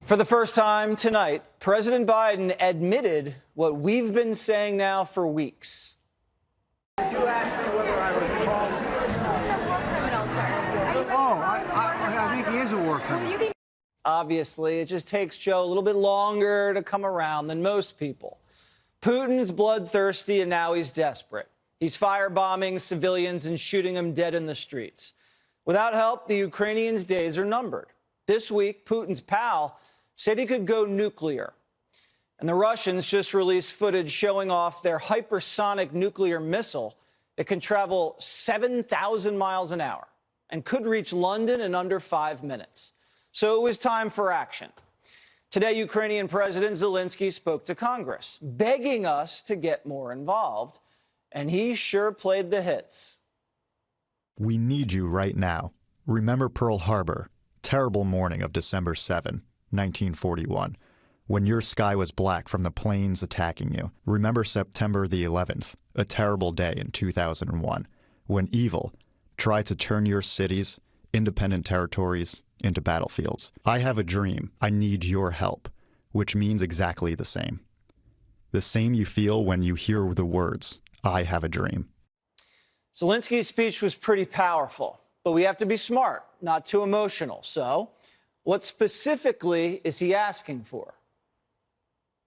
For the first time tonight, President Biden admitted what we've been saying now for weeks. Did you ask me whether I was called? I think he is a war criminal. Obviously, it just takes Joe a little bit longer to come around than most people. Putin's bloodthirsty and now he's desperate. He's firebombing civilians and shooting them dead in the streets. Without help, the Ukrainians' days are numbered. This week, Putin's pal said he could go nuclear. And the Russians just released footage showing off their hypersonic nuclear missile that can travel 7,000 miles an hour and could reach London in under 5 minutes. So it was time for action. Today, Ukrainian President Zelensky spoke to Congress, begging us to get more involved. And he sure played the hits. We need you right now. Remember Pearl Harbor, terrible morning of December 7, 1941, when your sky was black from the planes attacking you. Remember September the 11th, a terrible day in 2001, when evil tried to turn your cities, independent territories, into battlefields. I have a dream. I need your help, which means exactly the same. The same you feel when you hear the words, I have a dream. Zelensky's speech was pretty powerful, but we have to be smart, not too emotional. So, what specifically is he asking for?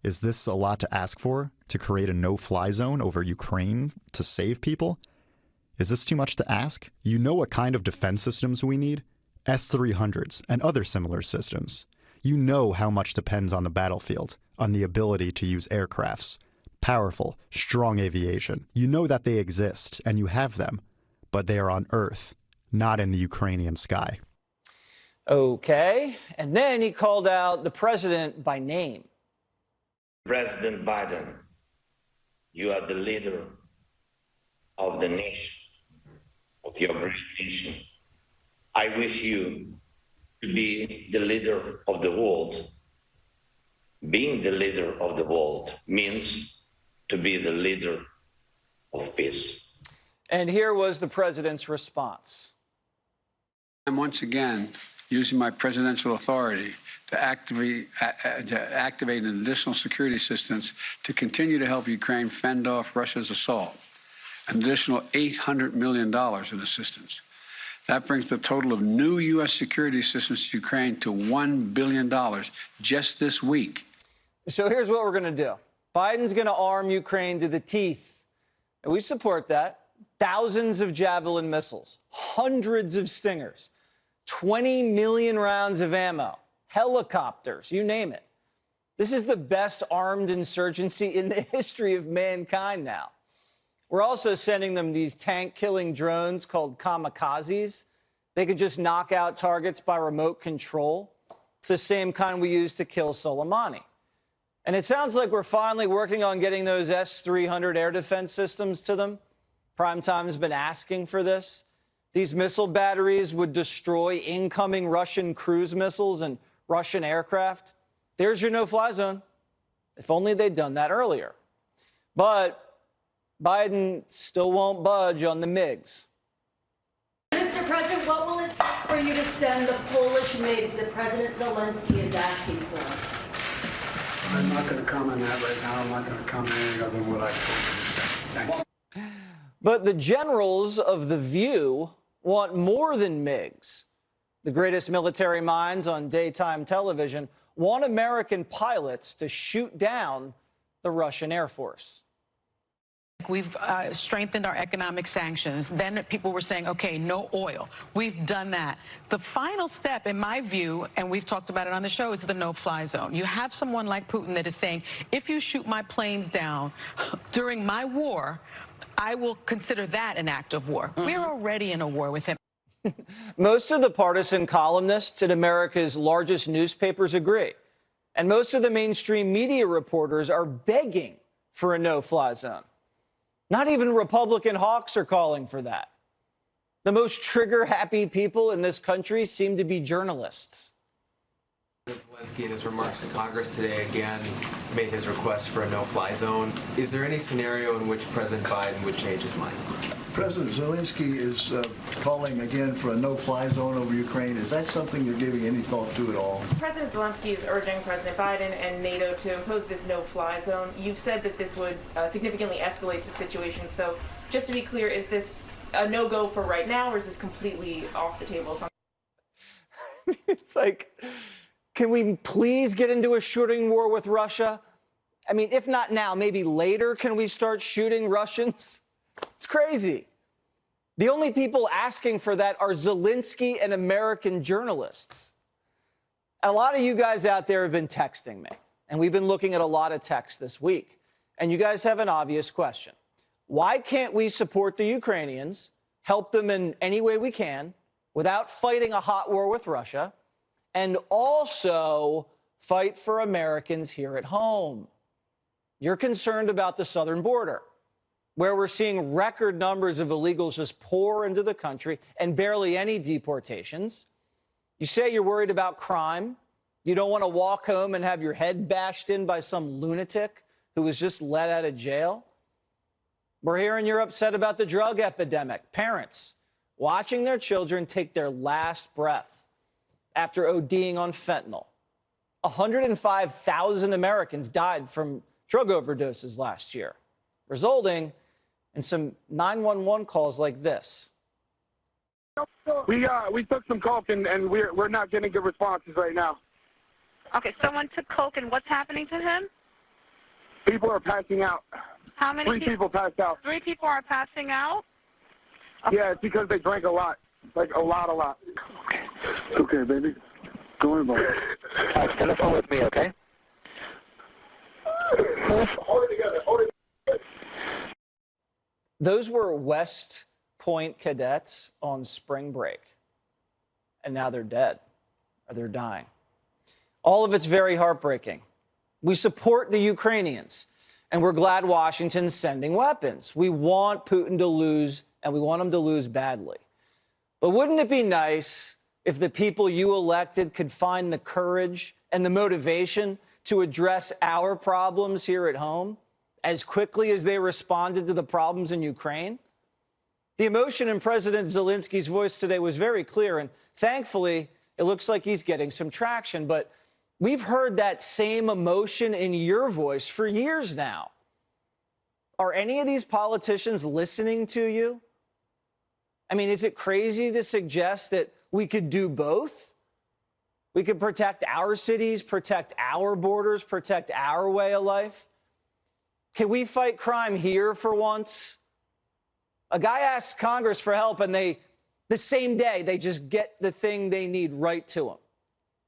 Is this a lot to ask for? To create a no-fly zone over Ukraine to save people? Is this too much to ask? You know what kind of defense systems we need? S-300s and other similar systems. You know how much depends on the battlefield, on the ability to use aircrafts. Powerful, strong aviation. You know that they exist, and you have them, but they are on Earth, not in the Ukrainian sky. Okay, and then he called out the president by name. President Biden, you are the leader of the nation, of your great nation. I wish you to be the leader of the world. Being the leader of the world means to be the leader of peace. And here was the president's response. I'm once again using my presidential authority to activate an additional security assistance to continue to help Ukraine fend off Russia's assault. An additional $800 million in assistance. That brings the total of new U.S. security assistance to Ukraine to $1 billion just this week. So here's what we're going to do. Biden's going to arm Ukraine to the teeth. And we support that. Thousands of Javelin missiles, hundreds of Stingers, 20 million rounds of ammo, helicopters, you name it. This is the best armed insurgency in the history of mankind now. We're also sending them these tank-killing drones called kamikazes. They can just knock out targets by remote control. It's the same kind we used to kill Soleimani. And it sounds like we're finally working on getting those S-300 air defense systems to them. Primetime's been asking for this. These missile batteries would destroy incoming Russian cruise missiles and Russian aircraft. There's your no-fly zone. If only they'd done that earlier. But Biden still won't budge on the MiGs. Mr. President, what will it take for you to send the Polish MiGs that President Zelensky is asking for? I'm not going to comment on that right now. I'm not going to comment on anything other than what I told you. Thank you. But the generals of The View want more than MiGs. The greatest military minds on daytime television want American pilots to shoot down the Russian Air Force. We've strengthened our economic sanctions. Then people were saying, okay, no oil. We've done that. The final step, in my view, and we've talked about it on the show, is the no-fly zone. You have someone like Putin that is saying, if you shoot my planes down during my war, I will consider that an act of war. We're already in a war with him. Most of the partisan columnists at America's largest newspapers agree. And most of the mainstream media reporters are begging for a no-fly zone. Not even Republican hawks are calling for that. The most trigger-happy people in this country seem to be journalists. Zelensky, in his remarks to Congress today, again made his request for a no-fly zone. Is there any scenario in which President Biden would change his mind? President Zelensky is calling again for a no-fly zone over Ukraine. Is that something you're giving any thought to at all? President Zelensky is urging President Biden and NATO to impose this no-fly zone. You've said that this would significantly escalate the situation. So just to be clear, is this a no-go for right now, or is this completely off the table? It's like, can we please get into a shooting war with Russia? I mean, if not now, maybe later, can we start shooting Russians? It's crazy. The only people asking for that are Zelensky and American journalists. A lot of you guys out there have been texting me, and we've been looking at a lot of texts this week. And you guys have an obvious question. Why can't we support the Ukrainians, help them in any way we can, without fighting a hot war with Russia, and also fight for Americans here at home? You're concerned about the southern border, where we're seeing record numbers of illegals just pour into the country and barely any deportations. You say you're worried about crime. You don't want to walk home and have your head bashed in by some lunatic who was just let out of jail. We're hearing you're upset about the drug epidemic. Parents watching their children take their last breath after ODing on fentanyl. 105,000 Americans died from drug overdoses last year, resulting in some 911 calls like this. We took some coke and we're not getting good responses right now. Okay, someone took coke and what's happening to him? People are passing out. How many? 3 people passed out. 3 people are passing out? Okay. Yeah, it's because they drank a lot, like a lot. Okay, baby. Don't worry about it. Telephone with me, okay? Hold it together. Hold it. Those were West Point cadets on spring break, and now they're dead, or they're dying. All of it's very heartbreaking. We support the Ukrainians, and we're glad Washington's sending weapons. We want Putin to lose, and we want him to lose badly. But wouldn't it be nice if the people you elected could find the courage and the motivation to address our problems here at home as quickly as they responded to the problems in Ukraine? The emotion in President Zelensky's voice today was very clear, and thankfully, it looks like he's getting some traction. But we've heard that same emotion in your voice for years now. Are any of these politicians listening to you? I mean, is it crazy to suggest that we could do both? We could protect our cities, protect our borders, protect our way of life. Can we fight crime here for once? A guy asks Congress for help, and the same day, they just get the thing they need right to him.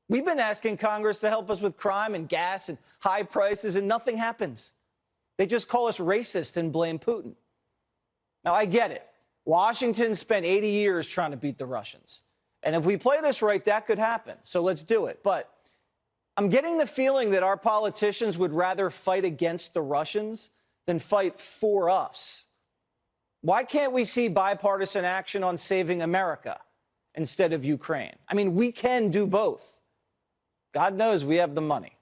We've been asking Congress to help us with crime and gas and high prices, and nothing happens. They just call us racist and blame Putin. Now, I get it. Washington spent 80 years trying to beat the Russians. And if we play this right, that could happen. So let's do it. But I'm getting the feeling that our politicians would rather fight against the Russians than fight for us. Why can't we see bipartisan action on saving America instead of Ukraine? I mean, we can do both. God knows we have the money.